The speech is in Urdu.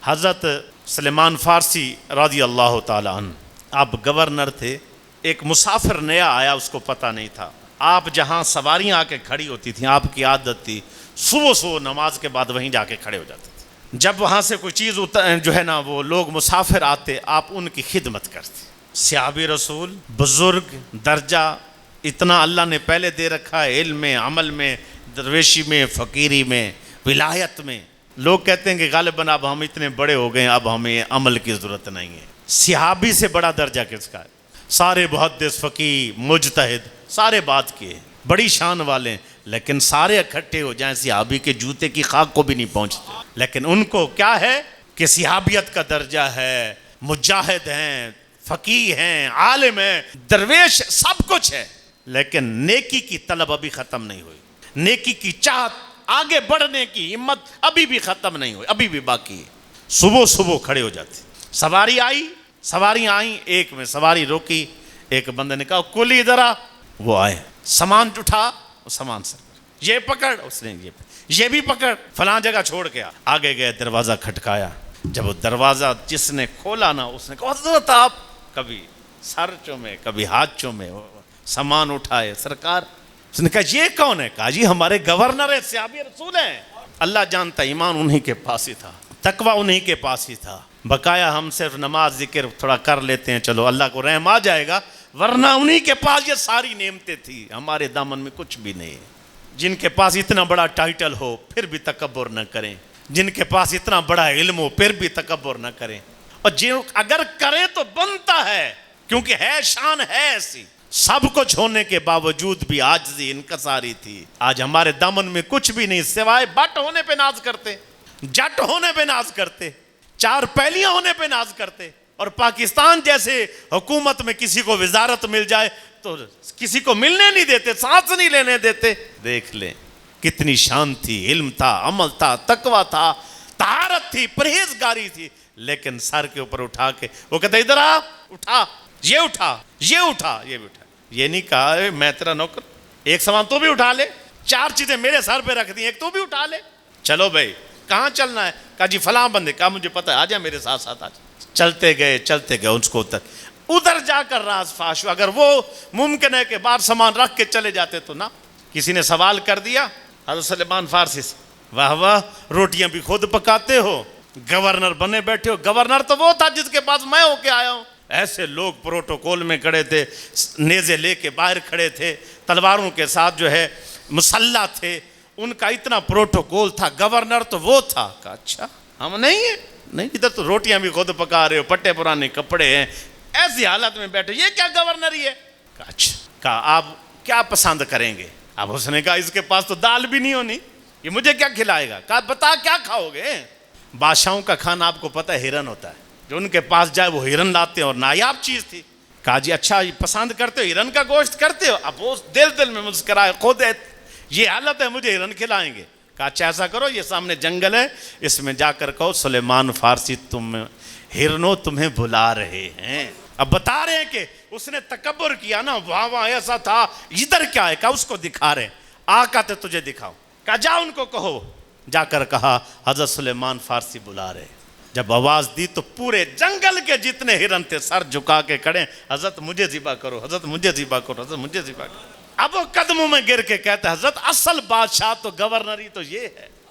حضرت سلیمان فارسی رضی اللہ تعالیٰ عنہ آپ گورنر تھے. ایک مسافر نیا آیا, اس کو پتہ نہیں تھا. آپ جہاں سواریاں آ کے کھڑی ہوتی تھیں, آپ کی عادت تھی صبح صبح نماز کے بعد وہیں جا کے کھڑے ہو جاتے تھے. جب وہاں سے کوئی چیز جو ہے نا وہ لوگ مسافر آتے, آپ ان کی خدمت کرتے. صحابی رسول, بزرگ درجہ اتنا اللہ نے پہلے دے رکھا ہے, علم میں, عمل میں, درویشی میں, فقیری میں, ولایت میں. لوگ کہتے ہیں کہ غالباً اب ہم اتنے بڑے ہو گئے, اب ہمیں عمل کی ضرورت نہیں ہے. صحابی سے بڑا درجہ کس کا ہے؟ سارے محدث, فقیہ, مجتہد, سارے بات کیے, بڑی شان والے, لیکن سارے اکٹھے ہو جائیں صحابی کے جوتے کی خاک کو بھی نہیں پہنچتے. لیکن ان کو کیا ہے کہ صحابیت کا درجہ ہے, مجاہد ہیں, فقیہ ہیں, عالم ہیں, درویش, سب کچھ ہے. لیکن نیکی کی طلب ابھی ختم نہیں ہوئی, نیکی کی چاہت, آگے بڑھنے کی ہمت ابھی بھی ختم نہیں ہوئی, ابھی بھی باقی ہے. صبح صبح کھڑے ہو جاتے. سواری آئی, سواریاں آئیں, ایک میں سواری روکی, ایک بندے نے کہا کلی ادھر آ. وہ آئے, سامان اٹھا, سامان سر یہ پکڑ, اس نے یہ بھی پکڑ, فلاں جگہ چھوڑ کے آگے گئے. دروازہ کھٹکایا. جب وہ دروازہ جس نے کھولا نا, اس نے کہا حضرت آپ, کبھی سر چومے کبھی ہاتھ چومے, سامان اٹھائے. سرکار, اس نے کہا یہ کون ہے؟ کہا جی ہمارے گورنر ہے, صحابی رسول ہیں. اللہ جانتا ایمان انہی کے پاس ہی تھا, تقوی انہی کے پاس ہی تھا. بقایا ہم صرف نماز ذکر تھوڑا کر لیتے ہیں, چلو اللہ کو رحم آ جائے گا, ورنہ انہی کے پاس یہ ساری نعمتیں تھی. ہمارے دامن میں کچھ بھی نہیں ہے. جن کے پاس اتنا بڑا ٹائٹل ہو پھر بھی تکبر نہ کریں, جن کے پاس اتنا بڑا علم ہو پھر بھی تکبر نہ کریں, اور جو اگر کریں تو بنتا ہے, کیونکہ ہے شان ہے ایسی. سب کچھ ہونے کے باوجود بھی عاجزی انکساری تھی. آج ہمارے دامن میں کچھ بھی نہیں سوائے بٹ ہونے پہ ناز کرتے, جٹ ہونے پہ ناز کرتے, چار پہلیاں ہونے پہ ناز کرتے. اور پاکستان جیسے حکومت میں کسی کو وزارت مل جائے تو کسی کو ملنے نہیں دیتے, سانس نہیں لینے دیتے. دیکھ لیں کتنی شان تھی, علم تھا, عمل تھا, تقویٰ تھا, طہارت تھی, پرہیزگاری تھی. لیکن سر کے اوپر اٹھا کے وہ کہتے ادھر آ, اٹھا, یہ اٹھا, یہ اٹھا, یہ بھی اٹھا. یہ نہیں کہا میں تیرا نوکر, ایک سامان تو بھی اٹھا لے, چار چیزیں میرے سر پہ رکھ دی, ایک تو بھی اٹھا لے. چلو بھائی کہاں چلنا ہے؟ کہا جی فلاں بندے. کہا مجھے پتہ ہے, آ جا میرے ساتھ ساتھ آ جا. چلتے گئے اس کو ادھر جا کر راز فاش. اگر وہ ممکن ہے کہ باہر سامان رکھ کے چلے جاتے تو نہ. کسی نے سوال کر دیا حضرت سلیمان فارسی سے, واہ واہ روٹیاں بھی خود پکاتے ہو, گورنر بنے بیٹھے ہو. گورنر تو وہ تھا جس کے پاس میں ہو کے آیا ہوں. ایسے لوگ پروٹوکول میں کھڑے تھے, نیزے لے کے باہر کھڑے تھے, تلواروں کے ساتھ جو ہے مسلح تھے, ان کا اتنا پروٹوکول تھا. گورنر تو وہ تھا. کہا اچھا ہم نہیں ہیں, نہیں ادھر تو روٹیاں بھی خود پکا رہے ہو, پٹے پرانے کپڑے ہیں, ایسی حالت میں بیٹھے, یہ کیا گورنر ہی ہے؟ کہا اچھا. کہا آپ کیا پسند کریں گے؟ اب اس نے کہا اس کے پاس تو دال بھی نہیں ہونی, یہ مجھے کیا کھلائے گا؟ کہا بتا کیا کھاؤ گے؟ بادشاہوں کا کھانا آپ کو پتہ ہے ہرن ہوتا ہے, جو ان کے پاس جائے وہ ہرن لاتے ہیں, اور نایاب چیز تھی. کہا جی اچھا پسند کرتے ہو, ہرن کا گوشت کرتے ہو؟ اب وہ دل میں مسکرائے, خود یہ حالت ہے مجھے ہرن کھلائیں گے. کہا اچھا ایسا کرو, یہ سامنے جنگل ہے, اس میں جا کر کہو سلیمان فارسی تم ہرنوں تمہیں بلا رہے ہیں. اب بتا رہے ہیں کہ اس نے تکبر کیا نا, وہاں ایسا تھا, ادھر کیا ہے؟ کہا اس کو دکھا رہے ہیں. آقا تے تجھے دکھاؤ. کہا جا ان کو کہو. جا کر کہا حضرت سلیمان فارسی بلا رہے. جب آواز دی تو پورے جنگل کے جتنے ہرن تھے سر جھکا کے کھڑے, حضرت مجھے ذبح کرو, حضرت مجھے ذبح کرو, حضرت مجھے ذبح کرو. اب وہ قدموں میں گر کے کہتے حضرت اصل بادشاہ تو گورنر ہی تو یہ ہے.